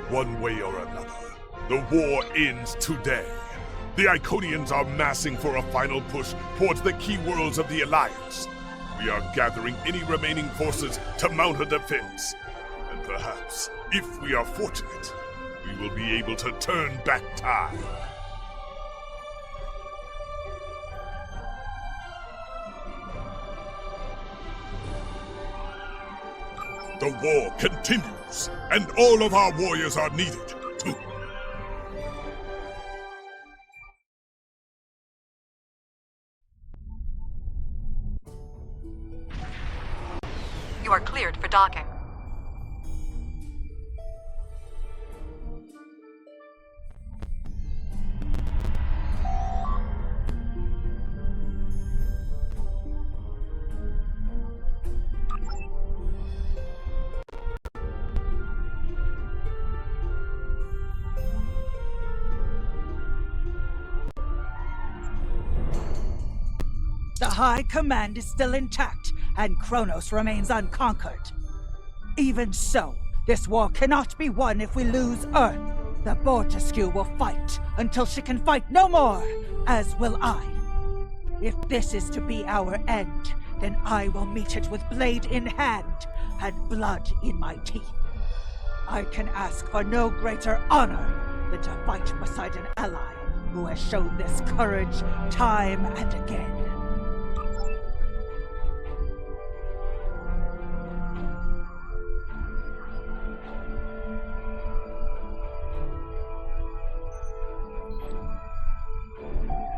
one way or another. The war ends today. The Iconians are massing for a final push towards the key worlds of the Alliance. We are gathering any remaining forces to mount a defense. And perhaps, if we are fortunate, we will be able to turn back time. The war continues, and all of our warriors are needed, too. You are cleared for docking. The High Command is still intact, and Kronos remains unconquered. Even so, this war cannot be won if we lose Earth. The Bortesque will fight until she can fight no more, as will I. If this is to be our end, then I will meet it with blade in hand and blood in my teeth. I can ask for no greater honor than to fight beside an ally who has shown this courage time and again.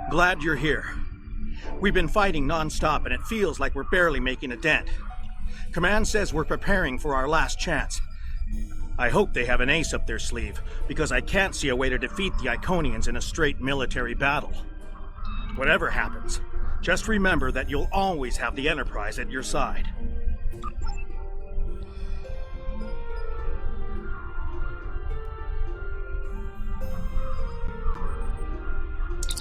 Glad you're here. We've been fighting non-stop and it feels like we're barely making a dent. Command says we're preparing for our last chance. I hope they have an ace up their sleeve, because I can't see a way to defeat the Iconians in a straight military battle. Whatever happens, just remember that you'll always have the Enterprise at your side.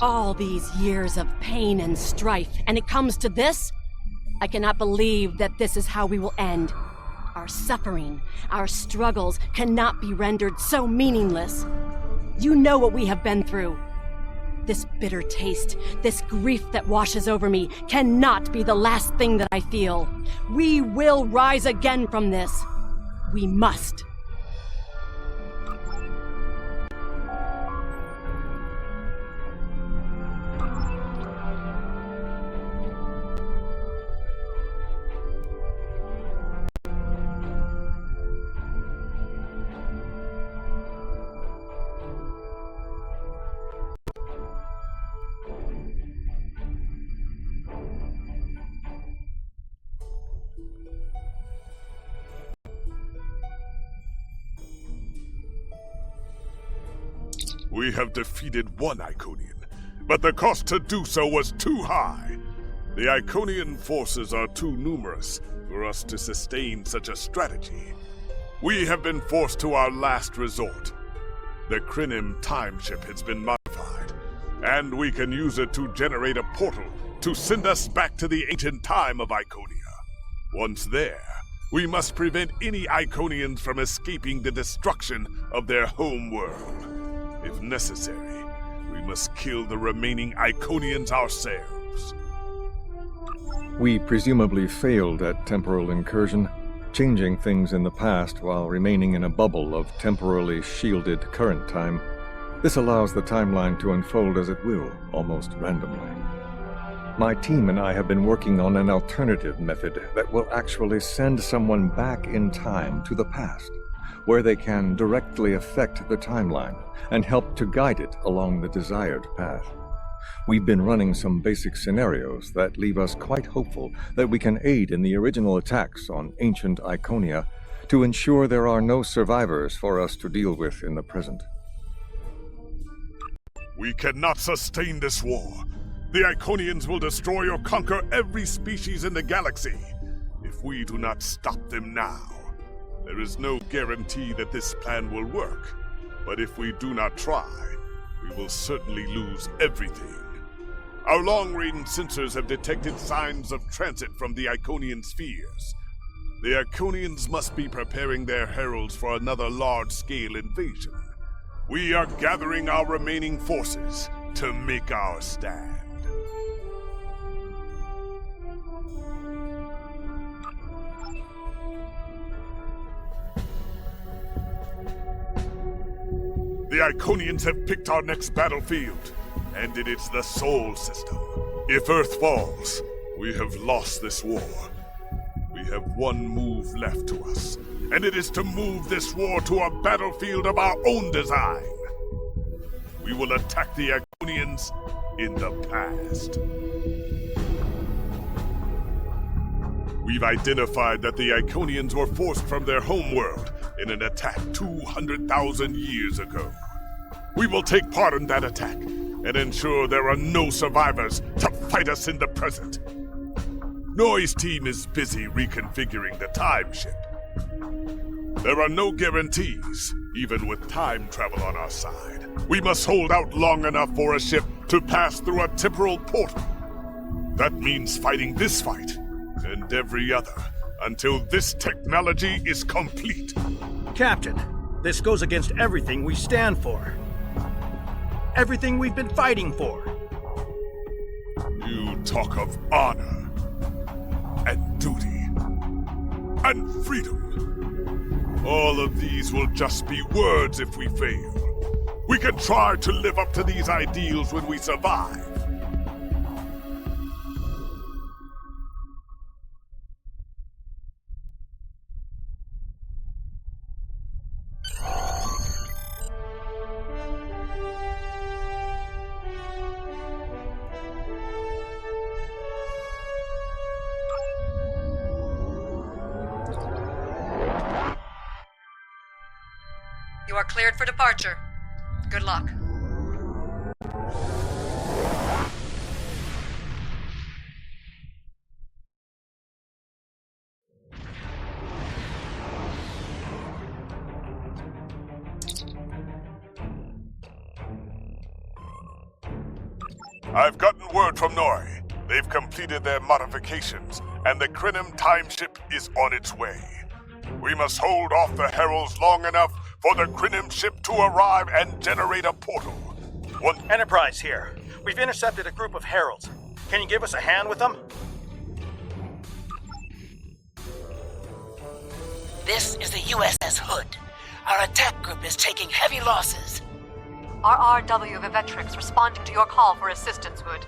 All these years of pain and strife, and it comes to this? I cannot believe that this is how we will end. Our suffering, our struggles cannot be rendered so meaningless. You know what we have been through. This bitter taste, this grief that washes over me, cannot be the last thing that I feel. We will rise again from this. We must. We have defeated one Iconian, but the cost to do so was too high. The Iconian forces are too numerous for us to sustain such a strategy. We have been forced to our last resort. The Krynim time ship has been modified, and we can use it to generate a portal to send us back to the ancient time of Iconia. Once there, we must prevent any Iconians from escaping the destruction of their home world. If necessary, we must kill the remaining Iconians ourselves. We presumably failed at temporal incursion, changing things in the past while remaining in a bubble of temporally shielded current time. This allows the timeline to unfold as it will, almost randomly. My team and I have been working on an alternative method that will actually send someone back in time to the past, where they can directly affect the timeline and help to guide it along the desired path. We've been running some basic scenarios that leave us quite hopeful that we can aid in the original attacks on ancient Iconia to ensure there are no survivors for us to deal with in the present. We cannot sustain this war. The Iconians will destroy or conquer every species in the galaxy if we do not stop them now. There is no guarantee that this plan will work, but if we do not try, we will certainly lose everything. Our long-range sensors have detected signs of transit from the Iconian spheres. The Iconians must be preparing their heralds for another large-scale invasion. We are gathering our remaining forces to make our stand. The Iconians have picked our next battlefield, and it is the Sol system. If Earth falls, we have lost this war. We have one move left to us, and it is to move this war to a battlefield of our own design. We will attack the Iconians in the past. We've identified that the Iconians were forced from their homeworld in an attack 200,000 years ago. We will take part in that attack and ensure there are no survivors to fight us in the present. Noi's team is busy reconfiguring the time ship. There are no guarantees, even with time travel on our side. We must hold out long enough for a ship to pass through a temporal portal. That means fighting this fight and every other until this technology is complete. Captain, this goes against everything we stand for. Everything we've been fighting for. You talk of honor and duty and freedom. All of these will just be words if we fail. We can try to live up to these ideals when we survive. You are cleared for departure. Good luck. I've gotten word from Noi. They've completed their modifications, and the Krenim time ship is on its way. We must hold off the heralds long enough for the Krenim ship to arrive and generate a portal. Enterprise here. We've intercepted a group of heralds. Can you give us a hand with them? This is the USS Hood. Our attack group is taking heavy losses. RRW Vivetrix responding to your call for assistance, Hood.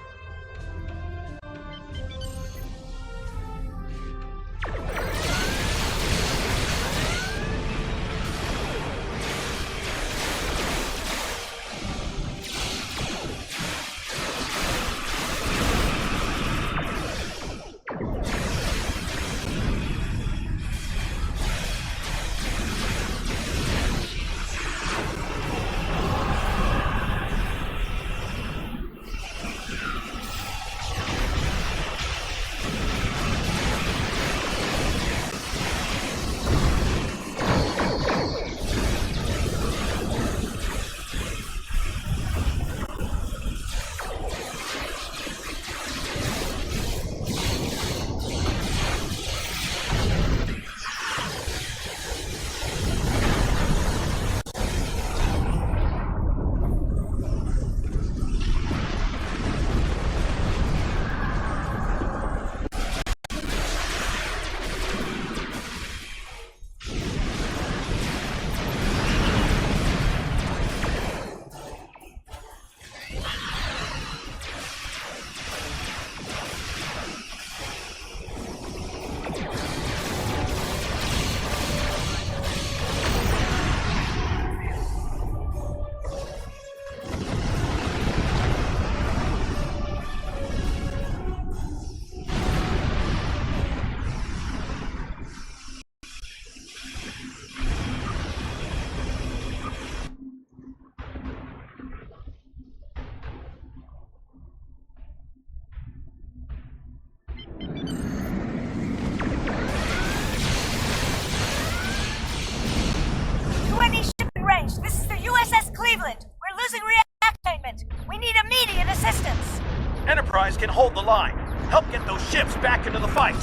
This is the USS Cleveland. We're losing reattainment. We need immediate assistance. Enterprise can hold the line. Help get those ships back into the fight.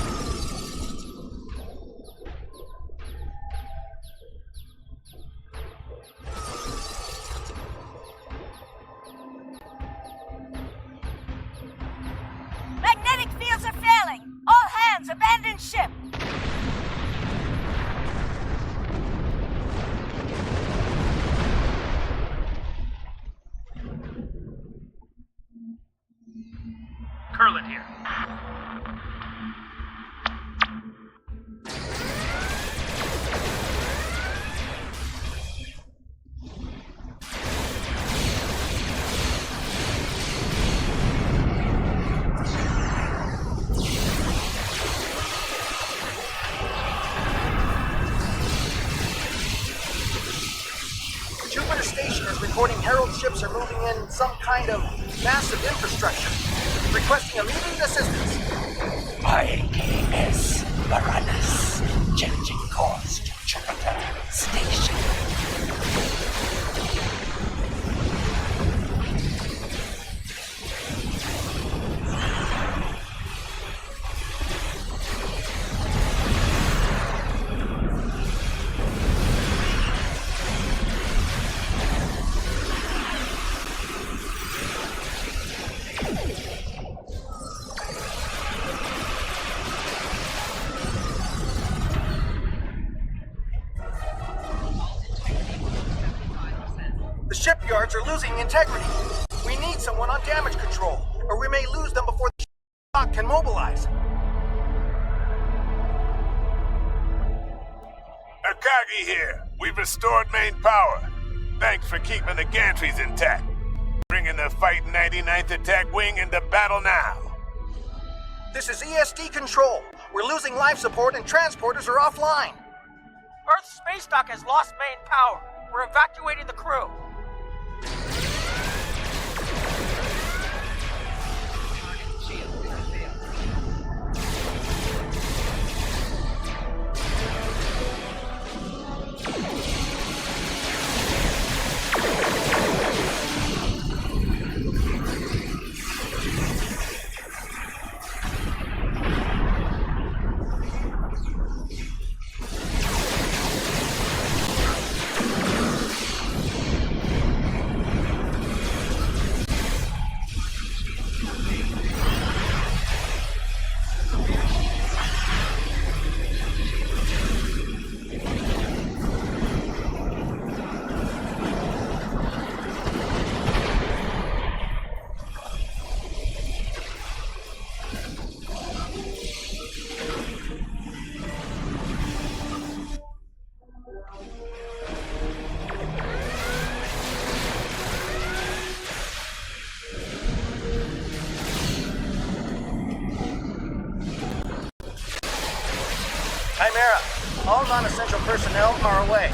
It's abandoned ship! Curlin here. Jupiter Station is reporting Herald ships are moving in some kind of massive infrastructure, requesting immediate assistance. IKS Varanus, changing course to Jupiter Station. The shipyards are losing integrity. We need someone on damage control, or we may lose them before the dock can mobilize. Akagi here. We've restored main power. Thanks for keeping the gantries intact. Bringing the Fighting 99th Attack Wing into battle now. This is ESD control. We're losing life support and transporters are offline. Earth's space dock has lost main power. We're evacuating the crew. Chimera, all non-essential personnel are away.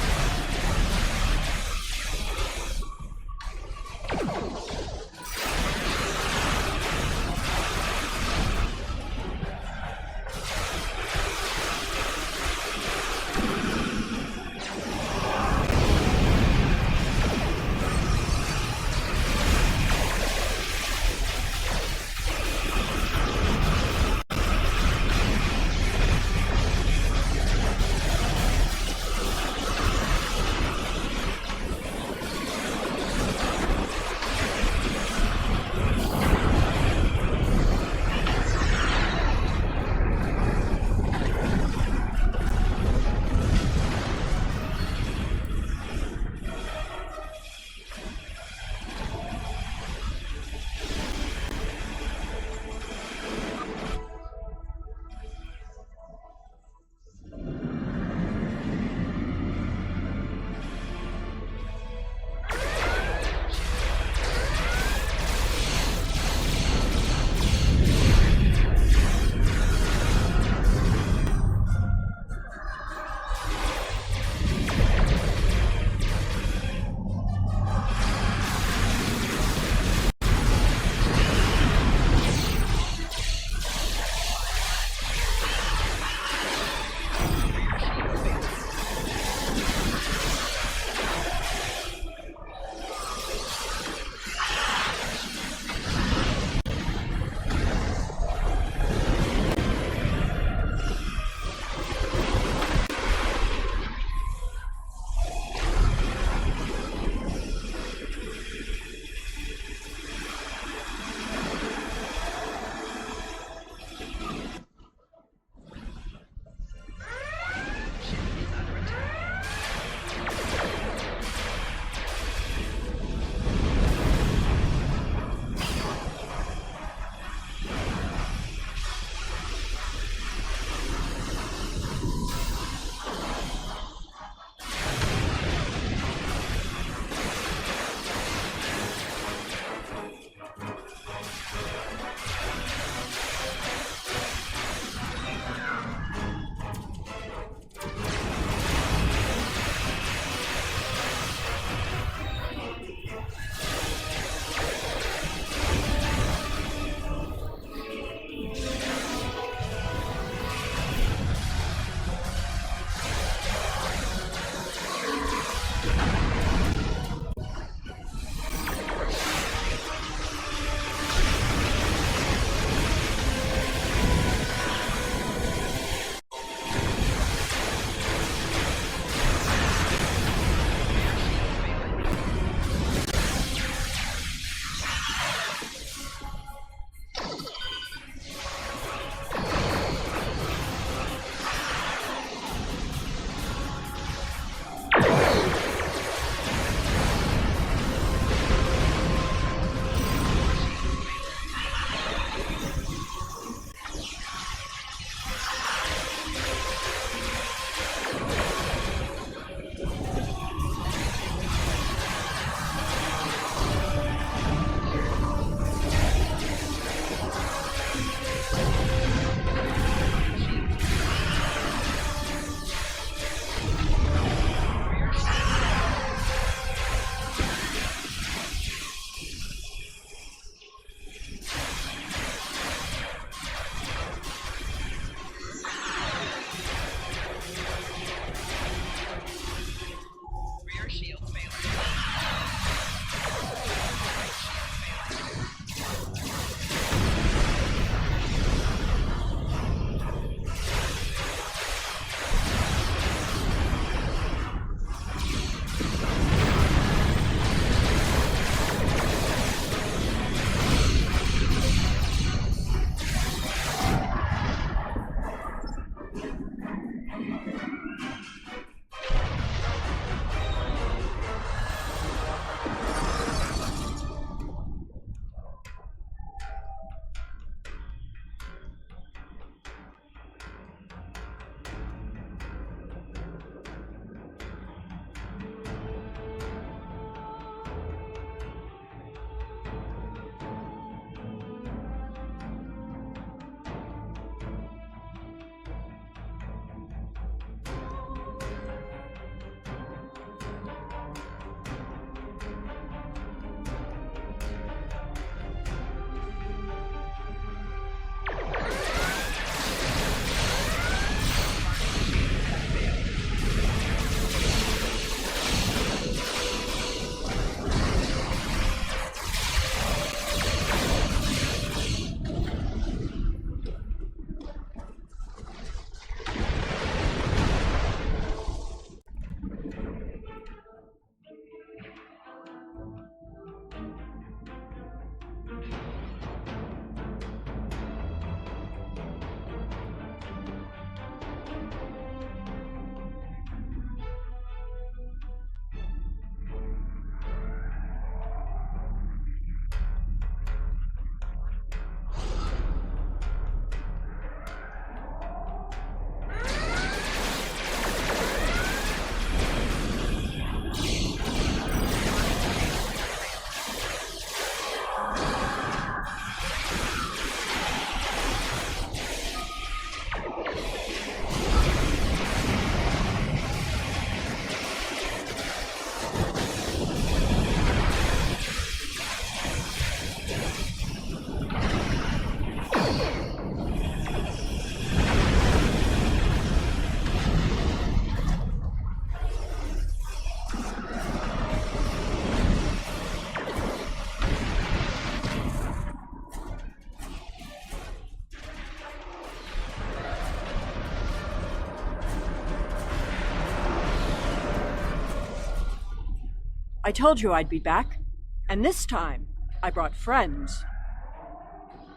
I told you I'd be back, and this time, I brought friends.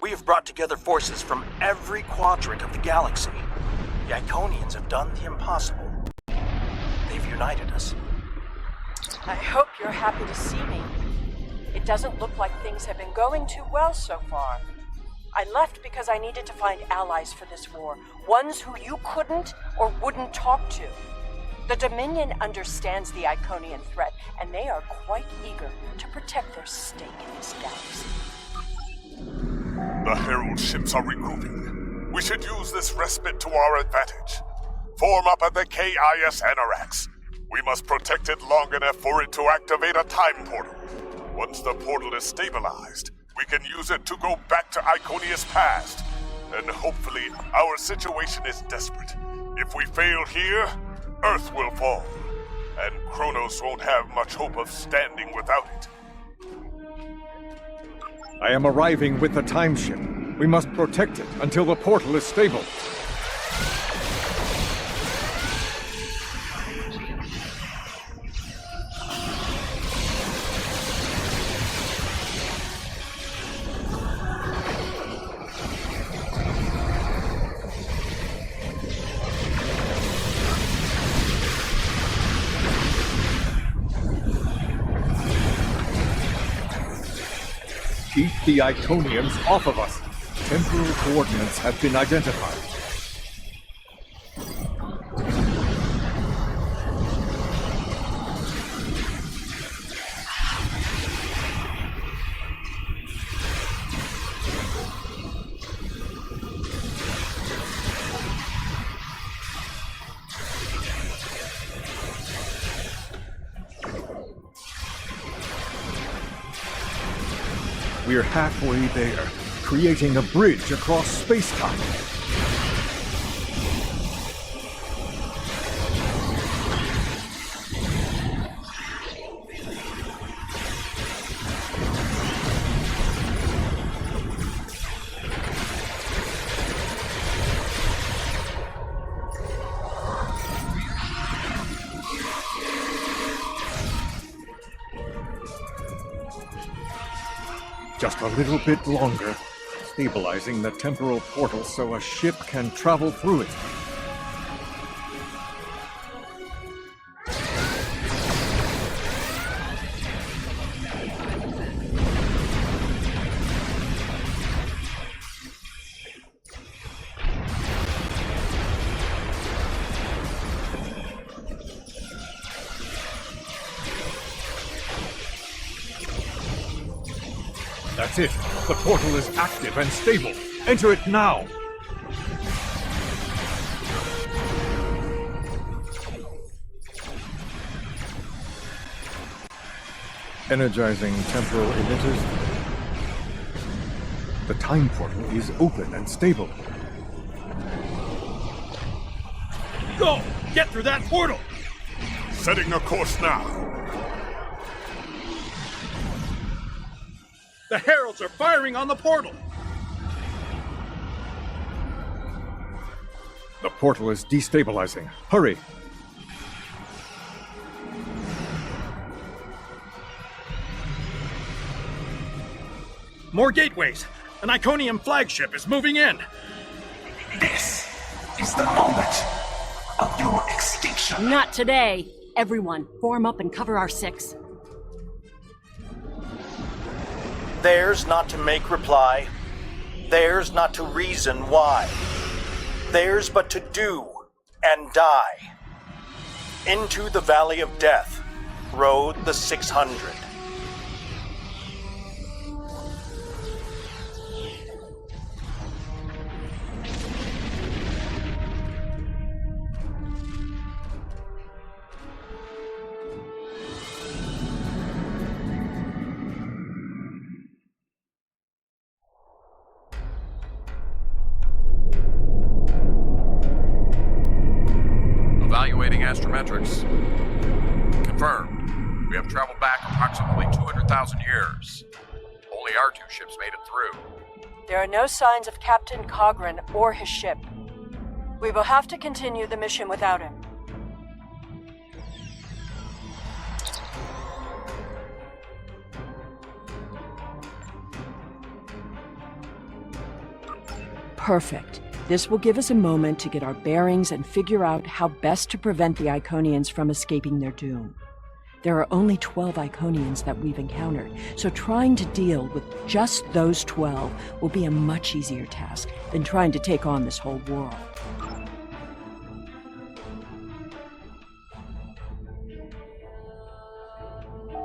We have brought together forces from every quadrant of the galaxy. The Iconians have done the impossible. They've united us. I hope you're happy to see me. It doesn't look like things have been going too well so far. I left because I needed to find allies for this war, ones who you couldn't or wouldn't talk to. The Dominion understands the Iconian threat, and they are quite eager to protect their stake in this galaxy. The Herald ships are regrouping. We should use this respite to our advantage. Form up at the KIS Anorax. We must protect it long enough for it to activate a time portal. Once the portal is stabilized, we can use it to go back to Iconia's past. And hopefully, our situation is desperate. If we fail here, Earth will fall. And Kronos won't have much hope of standing without it. I am arriving with the time ship. We must protect it until the portal is stable. Keep the Iconians off of us. Temporal coordinates have been identified. We're halfway there, creating a bridge across space-time. Just a little bit longer, stabilizing the temporal portal so a ship can travel through it. That's it. The portal is active and stable. Enter it now. Energizing temporal emitters. The time portal is open and stable. Go! Get through that portal! Setting a course now. The Heralds are firing on the portal! The portal is destabilizing. Hurry! More gateways! An Iconian flagship is moving in! This is the moment of your extinction. Not today! Everyone, form up and cover our six. Theirs not to make reply, theirs not to reason why, theirs but to do and die. Into the Valley of Death rode the 600. Evaluating astrometrics. Confirmed. We have traveled back approximately 200,000 years. Only our two ships made it through. There are no signs of Captain Cogran or his ship. We will have to continue the mission without him. Perfect. This will give us a moment to get our bearings and figure out how best to prevent the Iconians from escaping their doom. There are only 12 Iconians that we've encountered, so trying to deal with just those 12 will be a much easier task than trying to take on this whole world.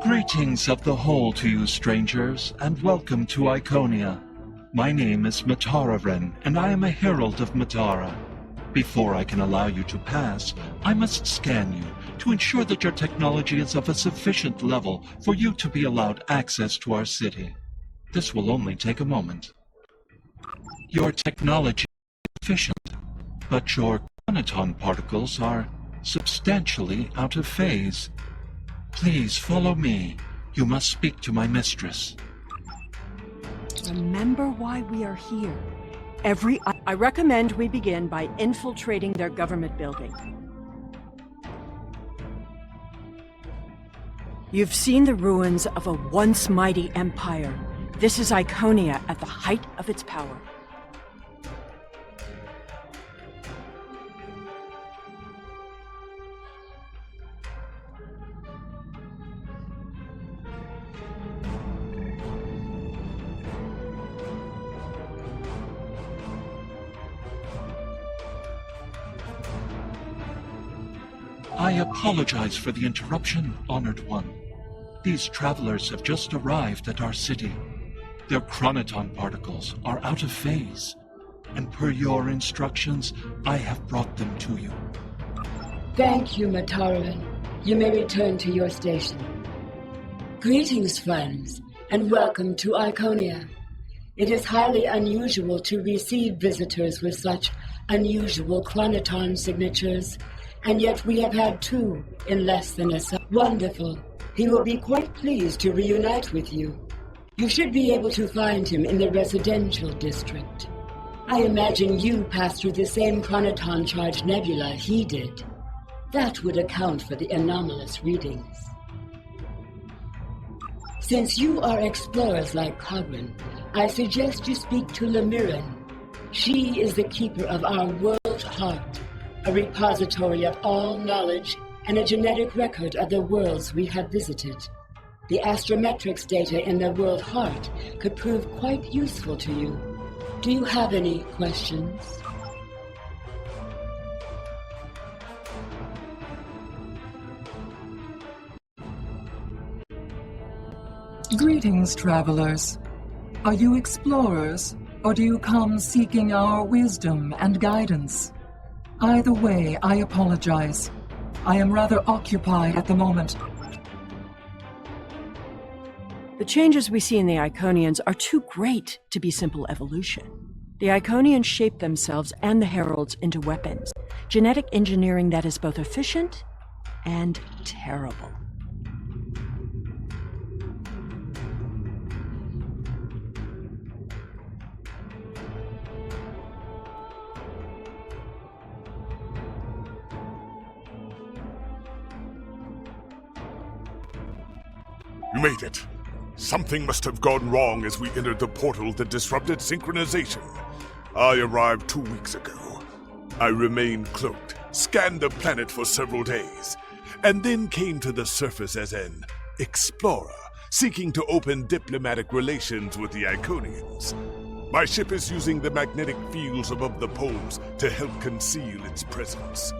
Greetings of the whole to you, strangers, and welcome to Iconia. My name is Matararen, and I am a herald of Matara. Before I can allow you to pass, I must scan you to ensure that your technology is of a sufficient level for you to be allowed access to our city. This will only take a moment. Your technology is sufficient, but your chronoton particles are substantially out of phase. Please follow me. You must speak to my mistress. Remember why we are here. I recommend we begin by infiltrating their government building. You've seen the ruins of a once mighty empire. This is Iconia at the height of its power. I apologize for the interruption, Honored One. These travelers have just arrived at our city. Their chronoton particles are out of phase, and per your instructions, I have brought them to you. Thank you, Mataran. You may return to your station. Greetings, friends, and welcome to Iconia. It is highly unusual to receive visitors with such unusual chronoton signatures, and yet we have had 2 in less than a second. Wonderful. He will be quite pleased to reunite with you. You should be able to find him in the residential district. I imagine you passed through the same chronoton-charged nebula he did. That would account for the anomalous readings. Since you are explorers like Cogran, I suggest you speak to Lemiran. She is the keeper of our world heart, a repository of all knowledge and a genetic record of the worlds we have visited. The astrometrics data in the world heart could prove quite useful to you. Do you have any questions? Greetings, travelers. Are you explorers, or do you come seeking our wisdom and guidance? Either way, I apologize. I am rather occupied at the moment. The changes we see in the Iconians are too great to be simple evolution. The Iconians shape themselves and the Heralds into weapons, genetic engineering that is both efficient and terrible. You made it. Something must have gone wrong as we entered the portal that disrupted synchronization. I arrived 2 weeks ago. I remained cloaked, scanned the planet for several days, and then came to the surface as an explorer, seeking to open diplomatic relations with the Iconians. My ship is using the magnetic fields above the poles to help conceal its presence.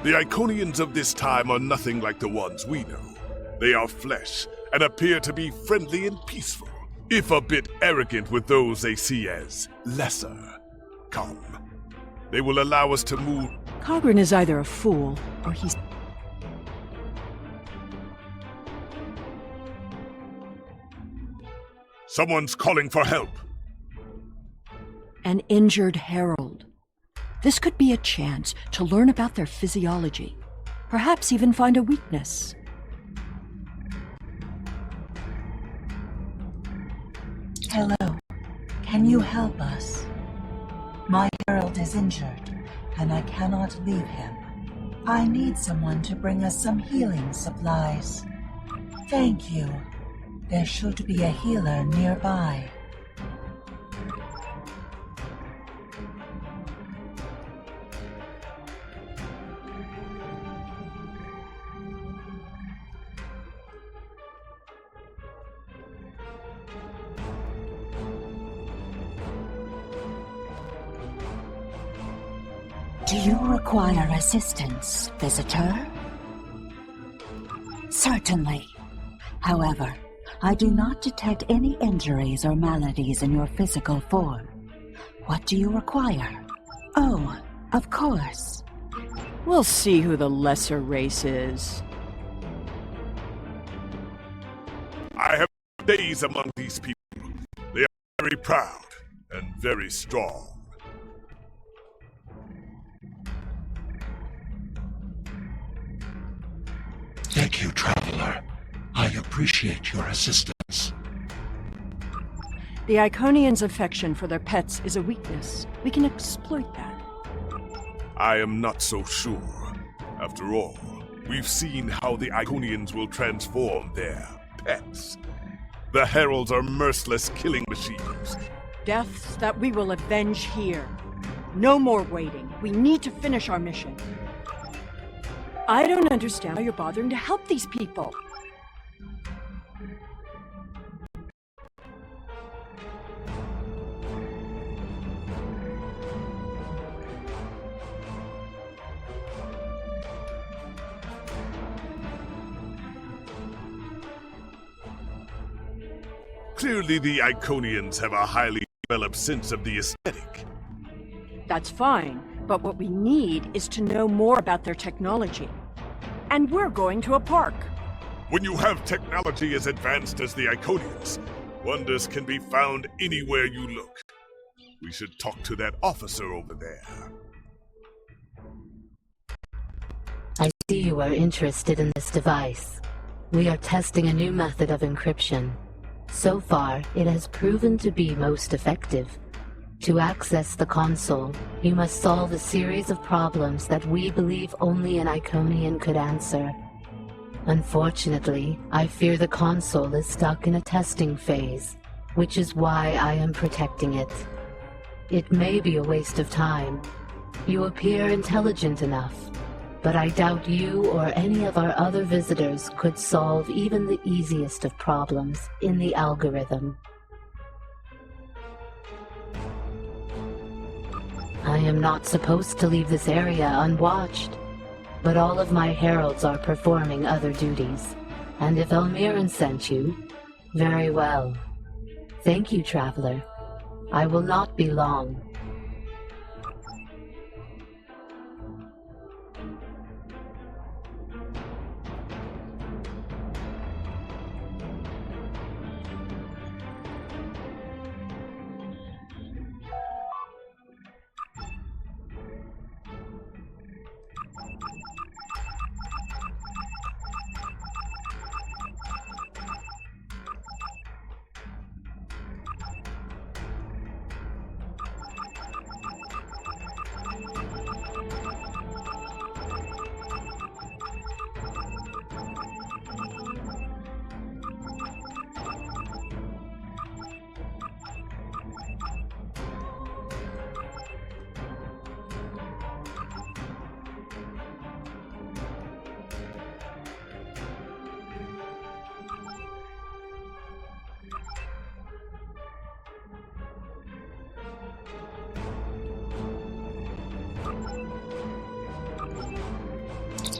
The Iconians of this time are nothing like the ones we know. They are flesh and appear to be friendly and peaceful, if a bit arrogant with those they see as lesser. Come. They will allow us to move. Cogran is either a fool or he's... Someone's calling for help. An injured herald. This could be a chance to learn about their physiology, perhaps even find a weakness. Hello. Can you help us? My herald is injured, and I cannot leave him. I need someone to bring us some healing supplies. Thank you. There should be a healer nearby. Do you require assistance, visitor? Certainly. However, I do not detect any injuries or maladies in your physical form. What do you require? Oh, of course. We'll see who the lesser race is. I have days among these people. They are very proud and very strong. Thank you, traveler. I appreciate your assistance. The Iconians' affection for their pets is a weakness. We can exploit that. I am not so sure. After all, we've seen how the Iconians will transform their pets. The Heralds are merciless killing machines. Deaths that we will avenge here. No more waiting. We need to finish our mission. I don't understand why you're bothering to help these people. Clearly, the Iconians have a highly developed sense of the aesthetic. That's fine, but what we need is to know more about their technology. And we're going to a park. When you have technology as advanced as the Iconians, wonders can be found anywhere you look. We should talk to that officer over there. I see you are interested in this device. We are testing a new method of encryption. So far, it has proven to be most effective. To access the console, you must solve a series of problems that we believe only an Iconian could answer. Unfortunately, I fear the console is stuck in a testing phase, which is why I am protecting it. It may be a waste of time. You appear intelligent enough, but I doubt you or any of our other visitors could solve even the easiest of problems in the algorithm. I am not supposed to leave this area unwatched, but all of my heralds are performing other duties, and if Elmiran sent you, very well. Thank you, traveler. I will not be long.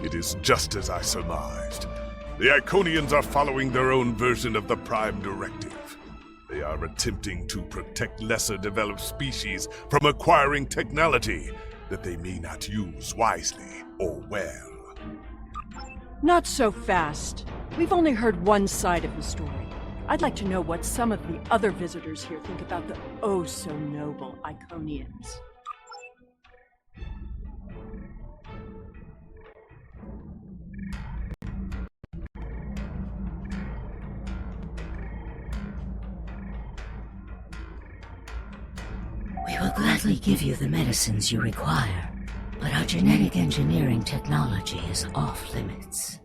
It is just as I surmised. The Iconians are following their own version of the Prime Directive. They are attempting to protect lesser developed species from acquiring technology that they may not use wisely or well. Not so fast. We've only heard one side of the story. I'd like to know what some of the other visitors here think about the oh-so-noble Iconians. We will gladly give you the medicines you require, but our genetic engineering technology is off limits.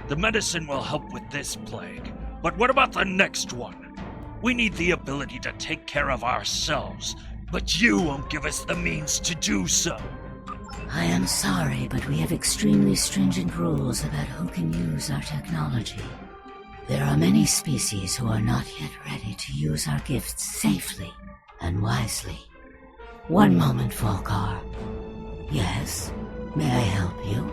The medicine will help with this plague, but what about the next one? We need the ability to take care of ourselves, but you won't give us the means to do so. I am sorry, but we have extremely stringent rules about who can use our technology. There are many species who are not yet ready to use our gifts safely and wisely. One moment, Volkar. Yes? May I help you?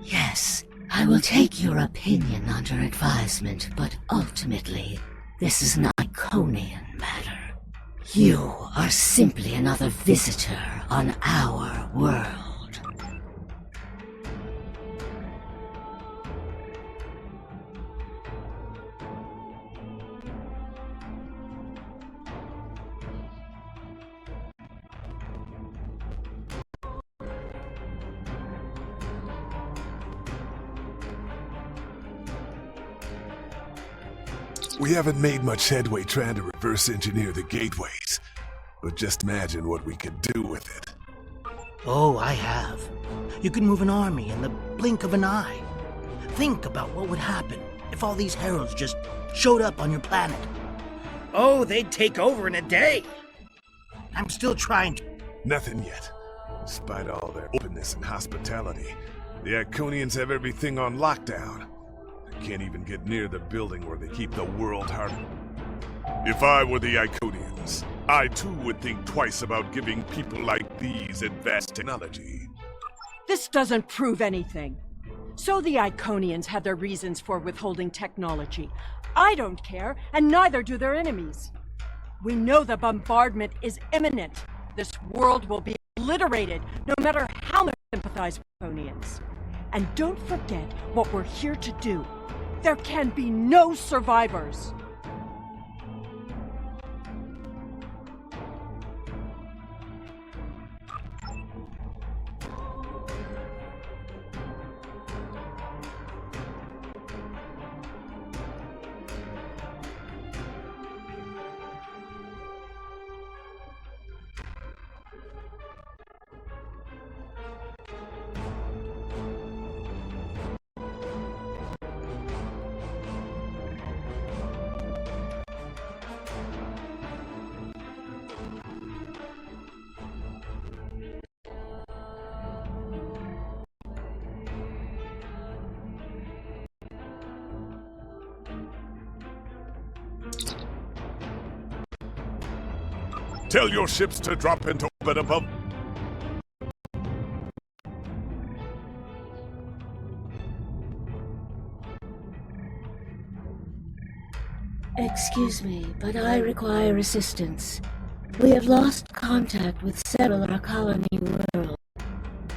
Yes, I will take your opinion under advisement, but ultimately, this is an Iconian matter. You are simply another visitor on our world. We haven't made much headway trying to reverse engineer the gateways, but just imagine what we could do with it. Oh, I have. You can move an army in the blink of an eye. Think about what would happen if all these heralds just showed up on your planet. Oh, they'd take over in a day. I'm still trying to... Nothing yet. Despite all their openness and hospitality, the Iconians have everything on lockdown. Can't even get near the building where they keep the world heart. If I were the Iconians, I too would think twice about giving people like these advanced technology. This doesn't prove anything. So the Iconians had their reasons for withholding technology. I don't care, and neither do their enemies. We know the bombardment is imminent. This world will be obliterated, no matter how much we sympathize with Iconians. And don't forget what we're here to do. There can be no survivors. Tell your ships to drop into orbit above. Excuse me, but I require assistance. We have lost contact with several of our colony worlds.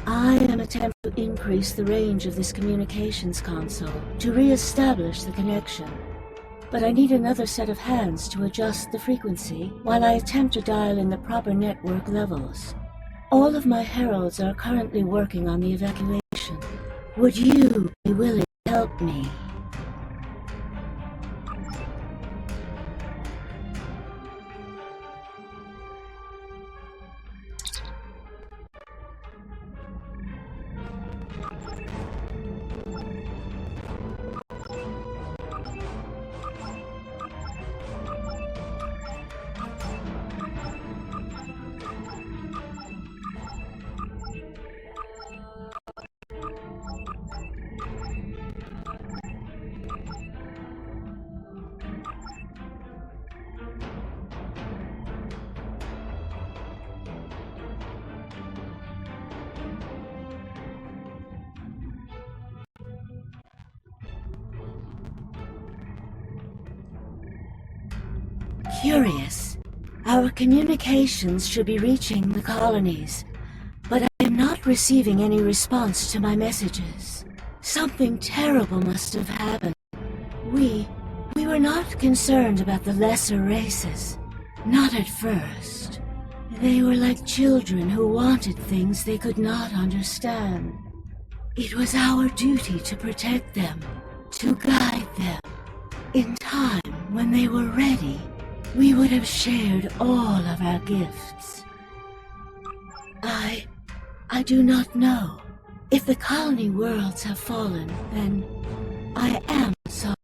I am attempting to increase the range of this communications console to re-establish the connection. But I need another set of hands to adjust the frequency while I attempt to dial in the proper network levels. All of my heralds are currently working on the evacuation. Would you be willing to help me? Curious. Our communications should be reaching the colonies, but I am not receiving any response to my messages. Something terrible must have happened. We were not concerned about the lesser races. Not at first. They were like children who wanted things they could not understand. It was our duty to protect them, to guide them. In time, when they were ready, we would have shared all of our gifts. I do not know. If the colony worlds have fallen, then I am sorry.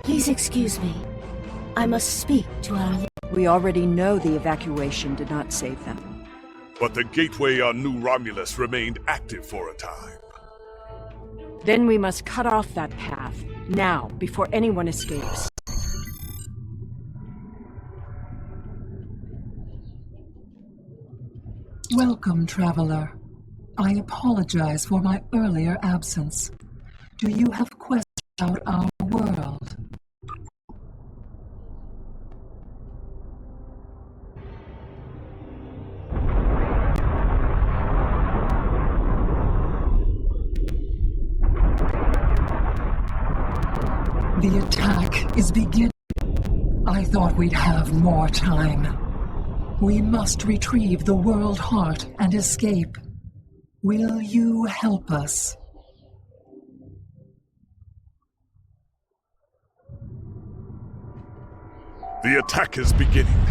Please excuse me. I must speak to our... We already know the evacuation did not save them. But the gateway on New Romulus remained active for a time. Then we must cut off that path, now, before anyone escapes. Welcome, traveler. I apologize for my earlier absence. Do you have questions about our world? The attack is beginning. I thought we'd have more time. We must retrieve the world heart and escape. Will you help us? The attack is beginning.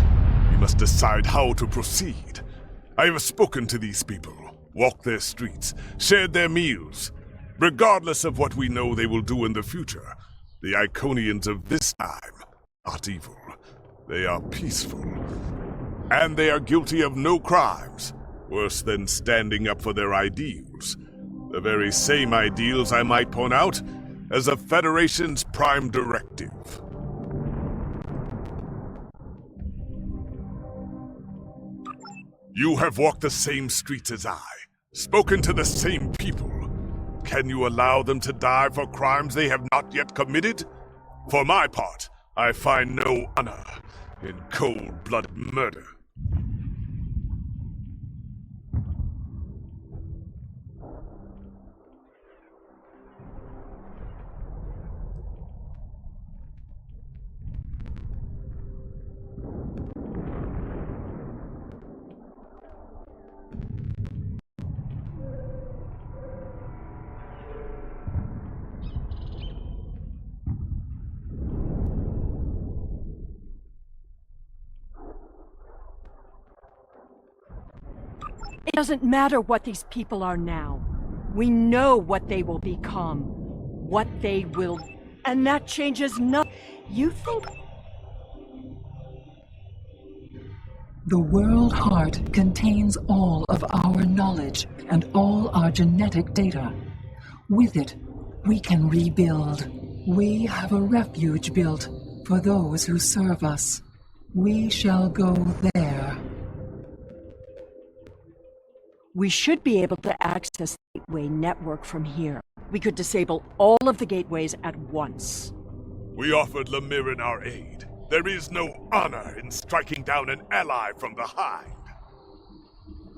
We must decide how to proceed. I have spoken to these people, walked their streets, shared their meals. Regardless of what we know they will do in the future, the Iconians of this time are not evil. They are peaceful. And they are guilty of no crimes, worse than standing up for their ideals. The very same ideals, I might point out, as the Federation's prime directive. You have walked the same streets as I, spoken to the same people. Can you allow them to die for crimes they have not yet committed? For my part, I find no honor in cold-blooded murder. It doesn't matter what these people are now. We know what they will become. What they will... And that changes nothing. You think... The world heart contains all of our knowledge and all our genetic data. With it, we can rebuild. We have a refuge built for those who serve us. We shall go there. We should be able to access the gateway network from here. We could disable all of the gateways at once. We offered Lemirin our aid. There is no honor in striking down an ally from behind.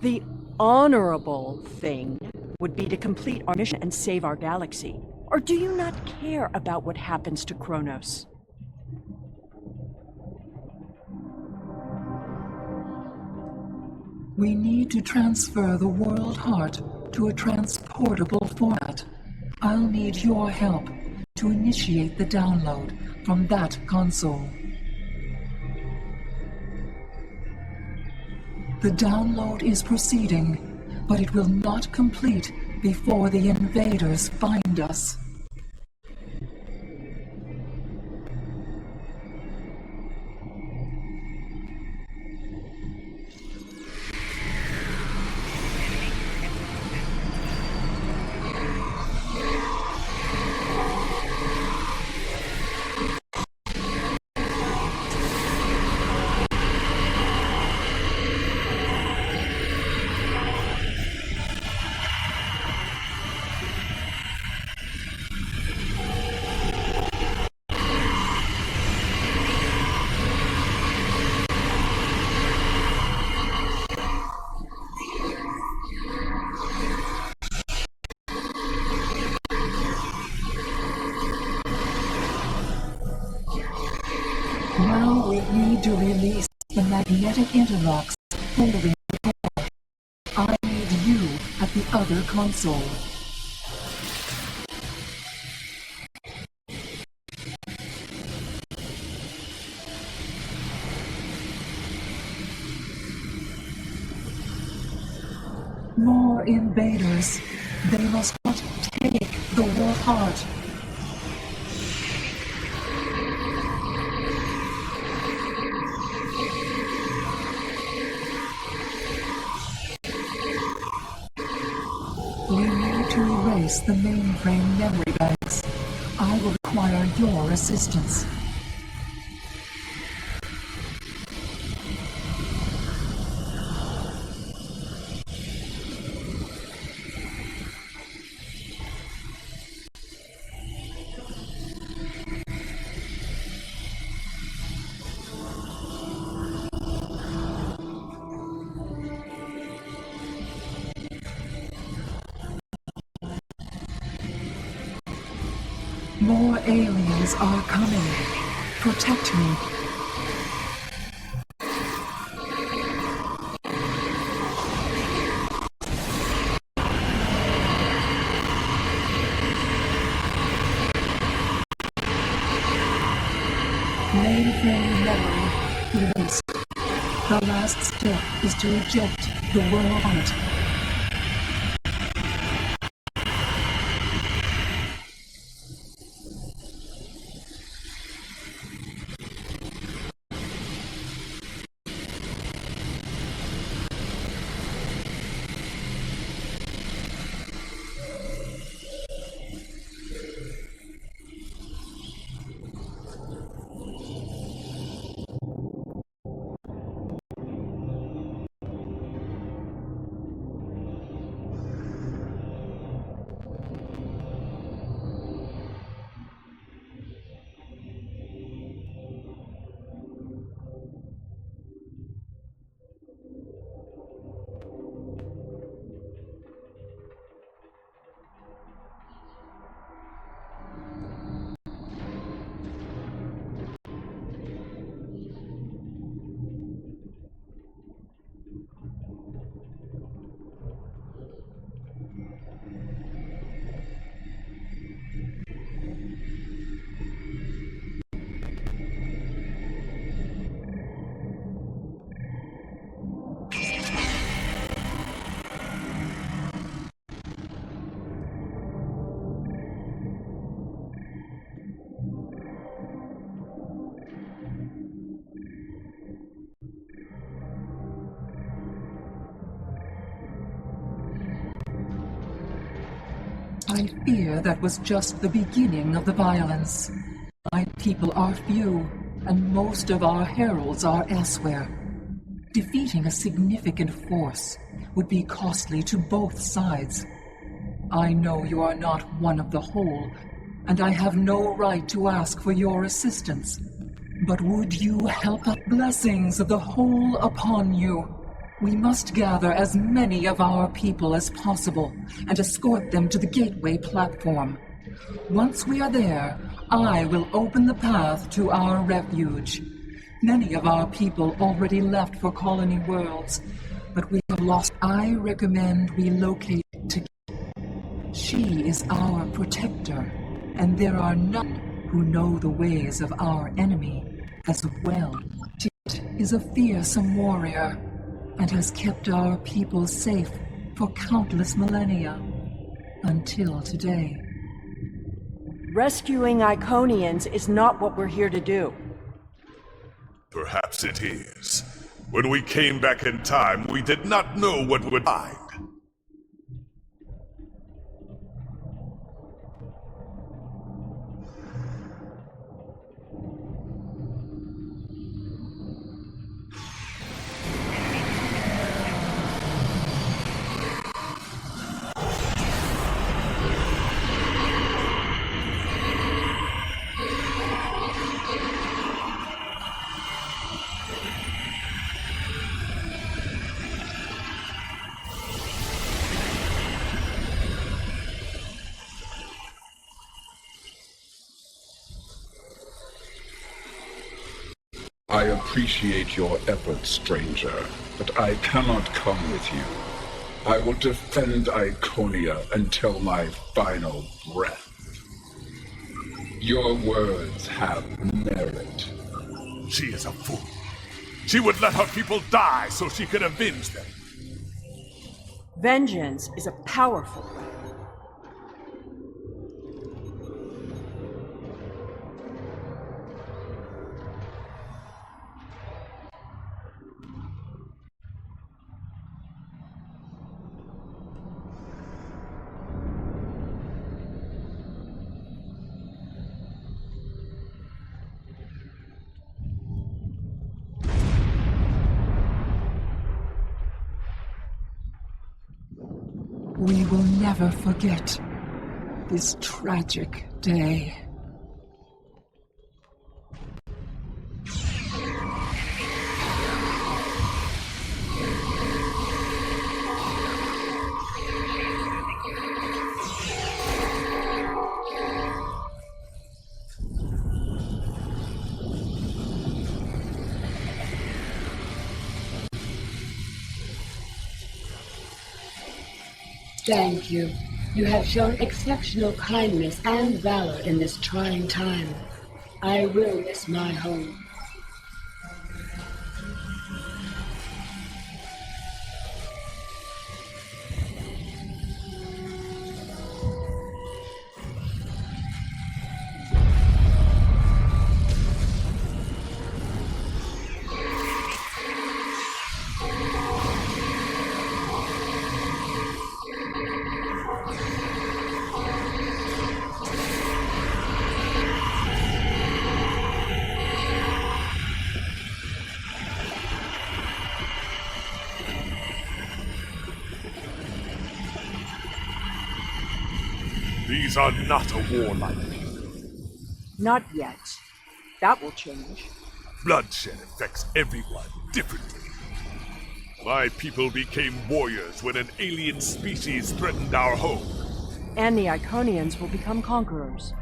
The honorable thing would be to complete our mission and save our galaxy. Or do you not care about what happens to Kronos? We need to transfer the world heart to a transportable format. I'll need your help to initiate the download from that console. The download is proceeding, but it will not complete before the invaders find us. Now we need to release the magnetic interlocks holding the core. I need you at the other console. More invaders. They must not take the war heart. We need to erase the mainframe memory banks. I will require your assistance. More aliens are coming. Protect me. Mainframe memory erased. The last step is to eject the world heart. I fear that was just the beginning of the violence. My people are few, and most of our heralds are elsewhere. Defeating a significant force would be costly to both sides. I know you are not one of the whole, and I have no right to ask for your assistance. But would you help us? Blessings of the whole upon you. We must gather as many of our people as possible and escort them to the gateway platform. Once we are there, I will open the path to our refuge. Many of our people already left for colony worlds, but we have lost. I recommend we locate together. She is our protector, and there are none who know the ways of our enemy as well. She is a fearsome warrior, and has kept our people safe for countless millennia, until today. Rescuing Iconians is not what we're here to do. Perhaps it is. When we came back in time, we did not know what would find. I appreciate your efforts, stranger, but I cannot come with you. I will defend Iconia until my final breath. Your words have merit. She is a fool. She would let her people die so she could avenge them. Vengeance is a powerful weapon. We will never forget this tragic day. Thank you. You have shown exceptional kindness and valor in this trying time. I will miss my home. These are not a warlike people. Not yet. That will change. Bloodshed affects everyone differently. My people became warriors when an alien species threatened our home. And the Iconians will become conquerors.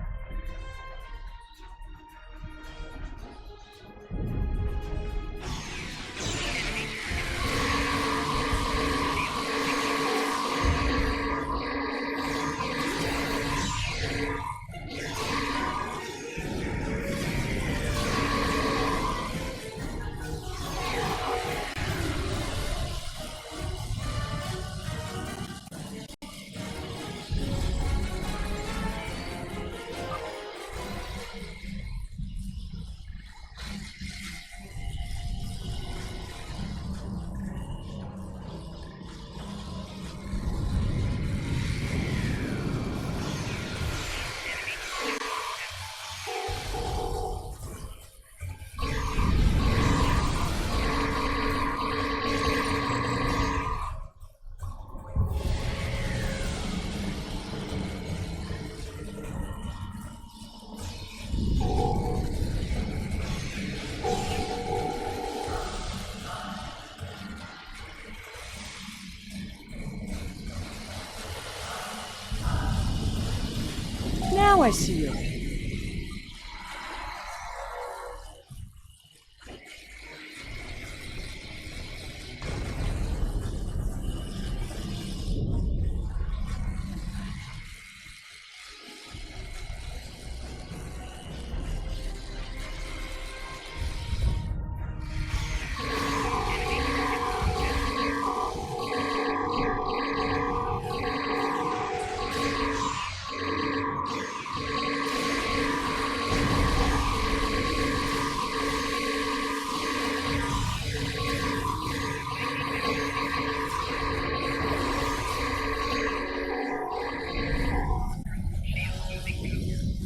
Now I see you.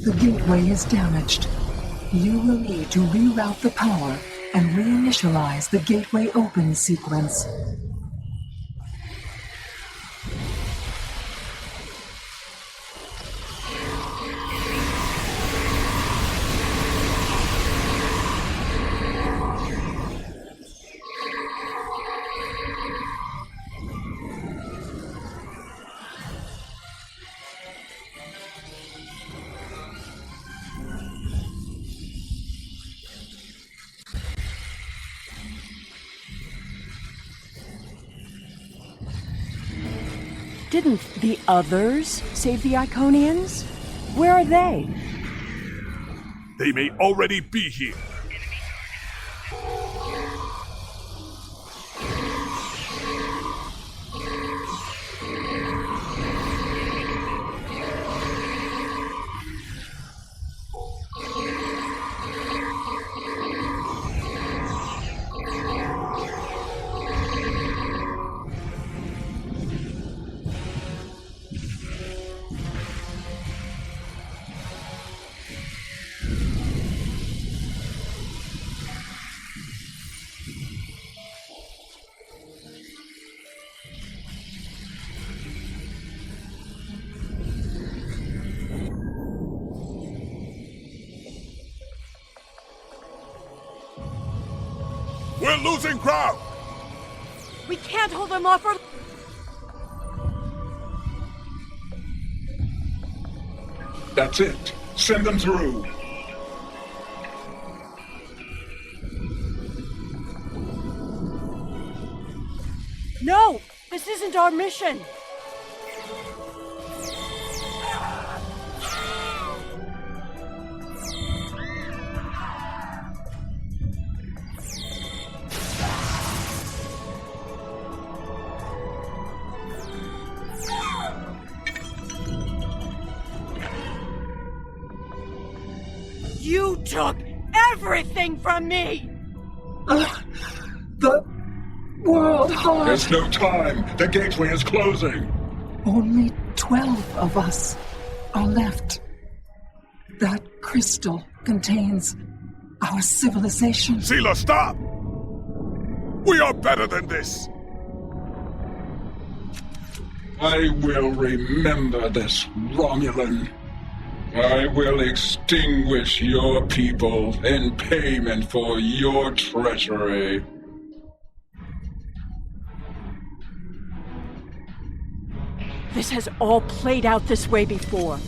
The gateway is damaged. You will need to reroute the power and reinitialize the gateway open sequence. Didn't the others save the Iconians? Where are they? They may already be here. We're losing ground! We can't hold them off for... That's it. Send them through. No! This isn't our mission! You took everything from me! The World Heart. There's no time. The gateway is closing. Only 12 of us are left. That crystal contains our civilization. Seela, stop! We are better than this! I will remember this, Romulan. I will extinguish your people in payment for your treachery. This has all played out this way before.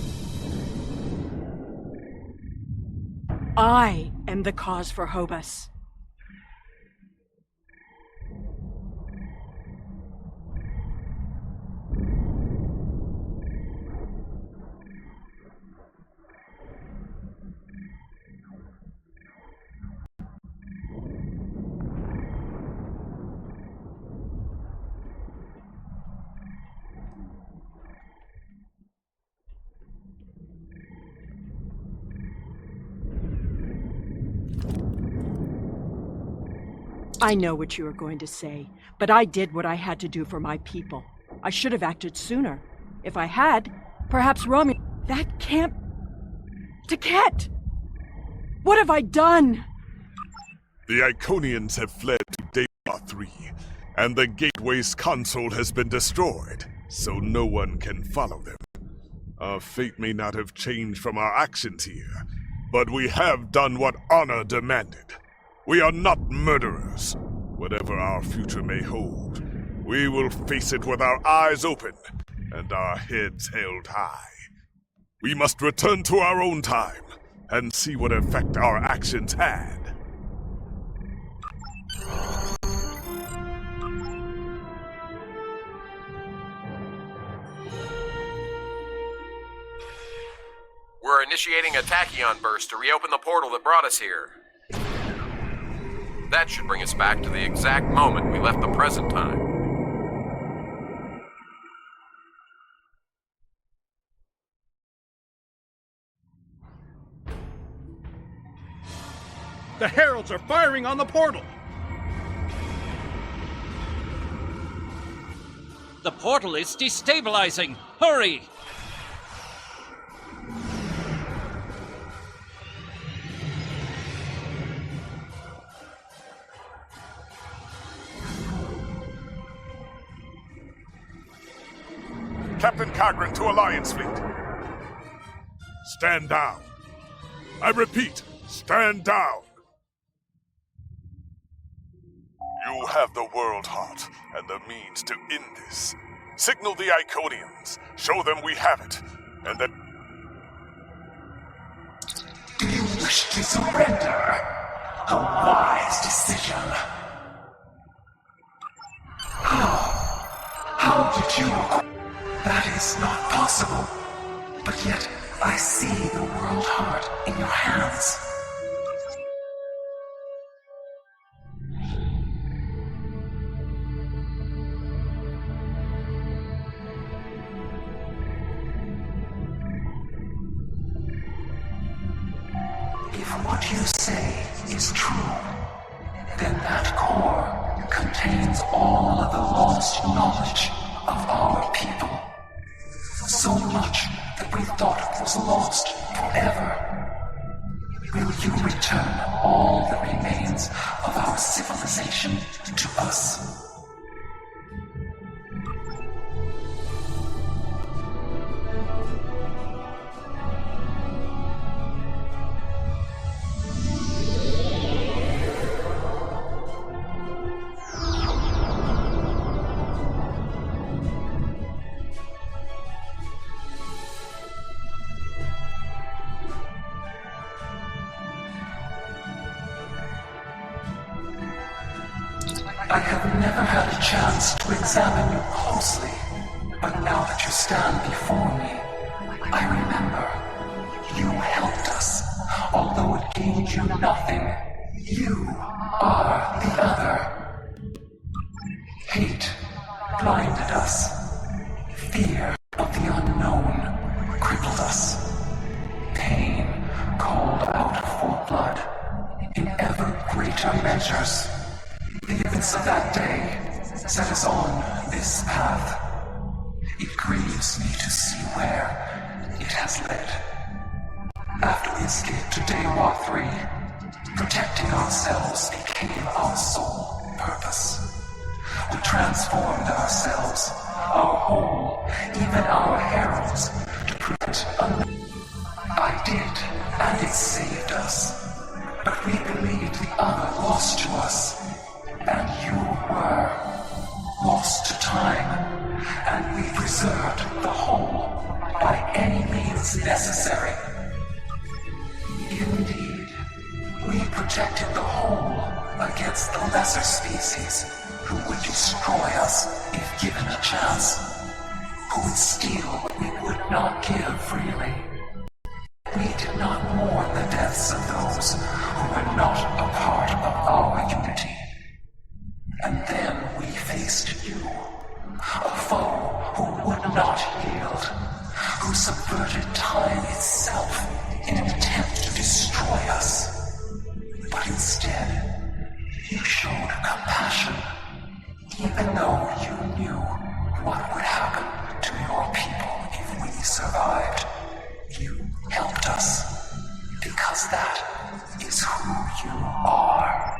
I am the cause for Hobus. I know what you are going to say, but I did what I had to do for my people. I should have acted sooner. If I had, perhaps Romy... That can't... Taket! What have I done? The Iconians have fled to Deva 3, and the Gateway's console has been destroyed, so no one can follow them. Our fate may not have changed from our actions here, but we have done what honor demanded. We are not murderers. Whatever our future may hold, we will face it with our eyes open and our heads held high. We must return to our own time and see what effect our actions had. We're initiating a tachyon burst to reopen the portal that brought us here. That should bring us back to the exact moment we left the present time. The heralds are firing on the portal! The portal is destabilizing! Hurry! Captain Cogran to Alliance Fleet. Stand down. I repeat, stand down. You have the World Heart and the means to end this. Signal the Iconians, show them we have it, and that... Do you wish to surrender? A wise decision. How did you... That is not possible. But yet, I see the World Heart in your hands. If what you say is true, then that core contains all of the lost knowledge of our people. So much that we thought was lost forever. Will you return all that remains of our civilization to us? I have never had a chance to examine you closely, but now that you stand before me, I remember you helped us, although it gained you nothing. You are the other. Hate blinded us. Fear of the unknown crippled us. Pain called out for blood in ever greater measures. The events of that day set us on this path. It grieves me to see where it has led. After we escaped to Daywalk 3, protecting ourselves became our sole purpose. We transformed ourselves, our whole, even our heralds, to prevent I did, and it saved us. But we believed the other lost to us, and you were lost to time, and we preserved the whole by any means necessary. Indeed, we protected the whole against the lesser species who would destroy us if given a chance, who would steal what we would not give freely. We did not mourn the deaths of those who were not a part of our unity. And then we faced you, a foe who would not yield, who subverted time itself in an attempt to destroy us. But instead, you showed compassion, even though you knew what would happen to your people if we survived. You helped us, because that is who you are.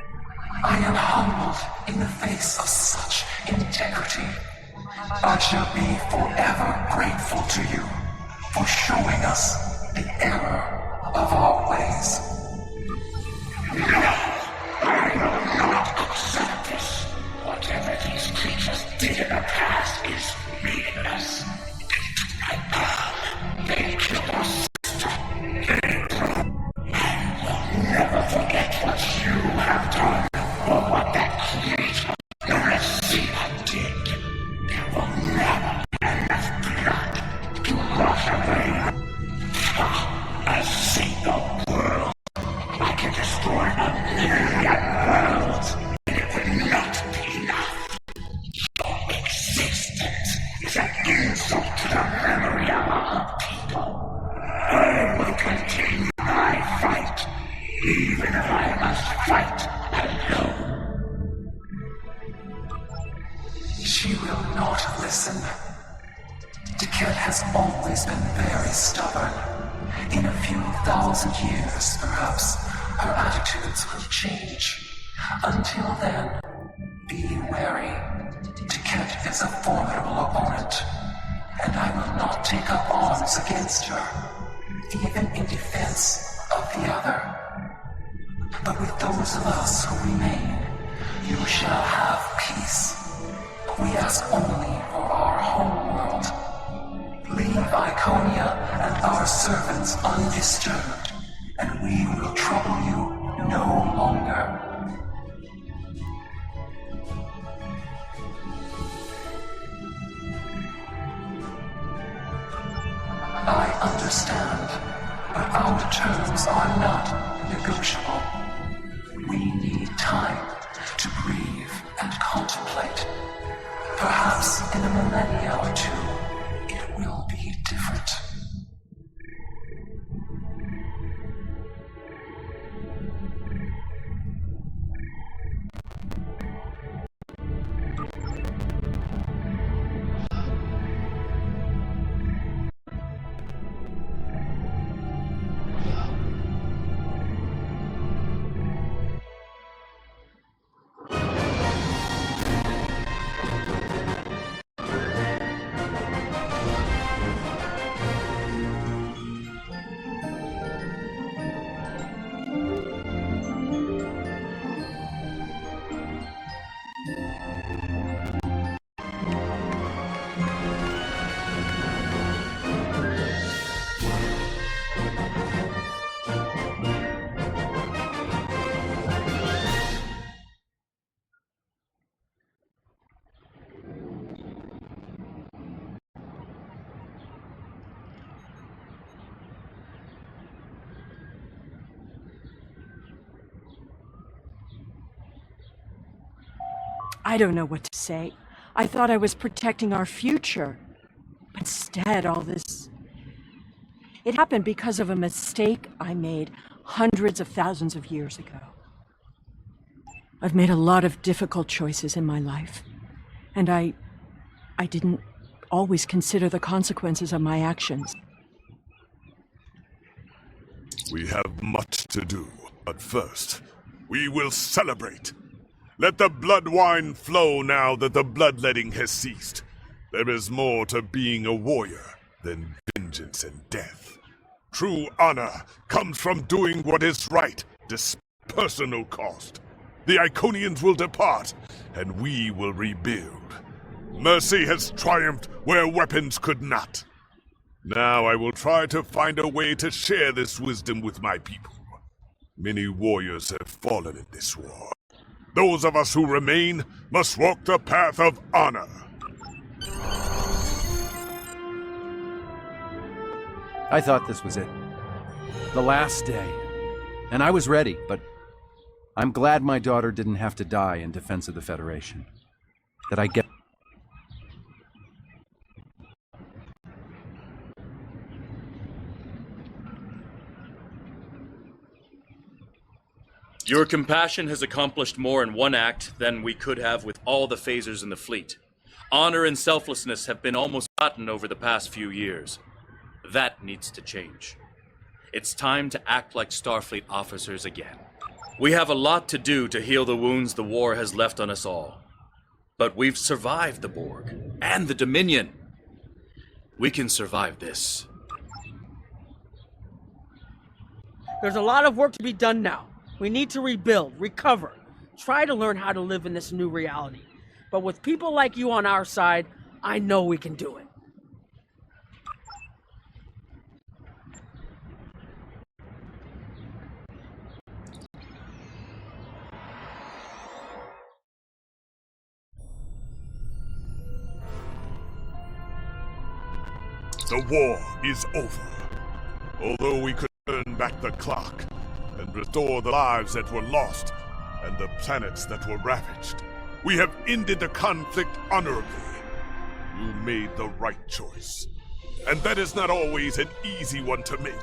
I am humbled in the face of such integrity. I shall be forever grateful to you for showing us the error of our ways. No, I will not accept this. Whatever these creatures did in the past is meaningless. They killed our sister. They broke. I will never forget what you have done, or what that creature, the receiver, did. There will never be enough blood to wash away a single world. I can destroy a million worlds, and it would not be enough. Your existence is an insult to the memory of our people. I will continue my fight, even if I must fight alone. She will not listen. Tiket has always been very stubborn. In a few thousand years, perhaps, her attitudes will change. Until then, be wary. Tiket is a formidable opponent, and I will not take up arms against her, even in defense of the other. But with those of us who remain, you shall have peace. We ask only for our home world. Leave Iconia and our servants undisturbed, and we will trouble you no longer. I understand, but our terms are not negotiable. We need time to breathe and contemplate. Perhaps in a millennia or two, it will be different. I don't know what to say. I thought I was protecting our future. But instead, all this... It happened because of a mistake I made hundreds of thousands of years ago. I've made a lot of difficult choices in my life. And I didn't always consider the consequences of my actions. We have much to do, but first, we will celebrate. Let the blood wine flow now that the bloodletting has ceased. There is more to being a warrior than vengeance and death. True honor comes from doing what is right, despite personal cost. The Iconians will depart, and we will rebuild. Mercy has triumphed where weapons could not. Now I will try to find a way to share this wisdom with my people. Many warriors have fallen in this war. Those of us who remain must walk the path of honor. I thought this was it. The last day. And I was ready, but I'm glad my daughter didn't have to die in defense of the Federation. That I get... Your compassion has accomplished more in one act than we could have with all the phasers in the fleet. Honor and selflessness have been almost forgotten over the past few years. That needs to change. It's time to act like Starfleet officers again. We have a lot to do to heal the wounds the war has left on us all. But we've survived the Borg and the Dominion. We can survive this. There's a lot of work to be done now. We need to rebuild, recover, try to learn how to live in this new reality. But with people like you on our side, I know we can do it. The war is over. Although we could turn back the clock and restore the lives that were lost and the planets that were ravaged, we have ended the conflict honorably. You made the right choice. And that is not always an easy one to make.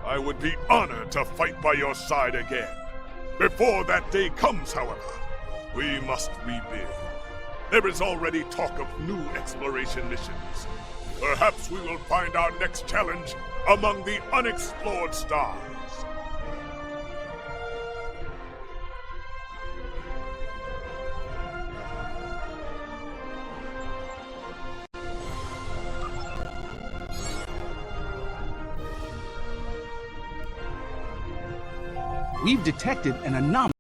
I would be honored to fight by your side again. Before that day comes, however, we must rebuild. There is already talk of new exploration missions. Perhaps we will find our next challenge among the unexplored stars. We've detected an anomaly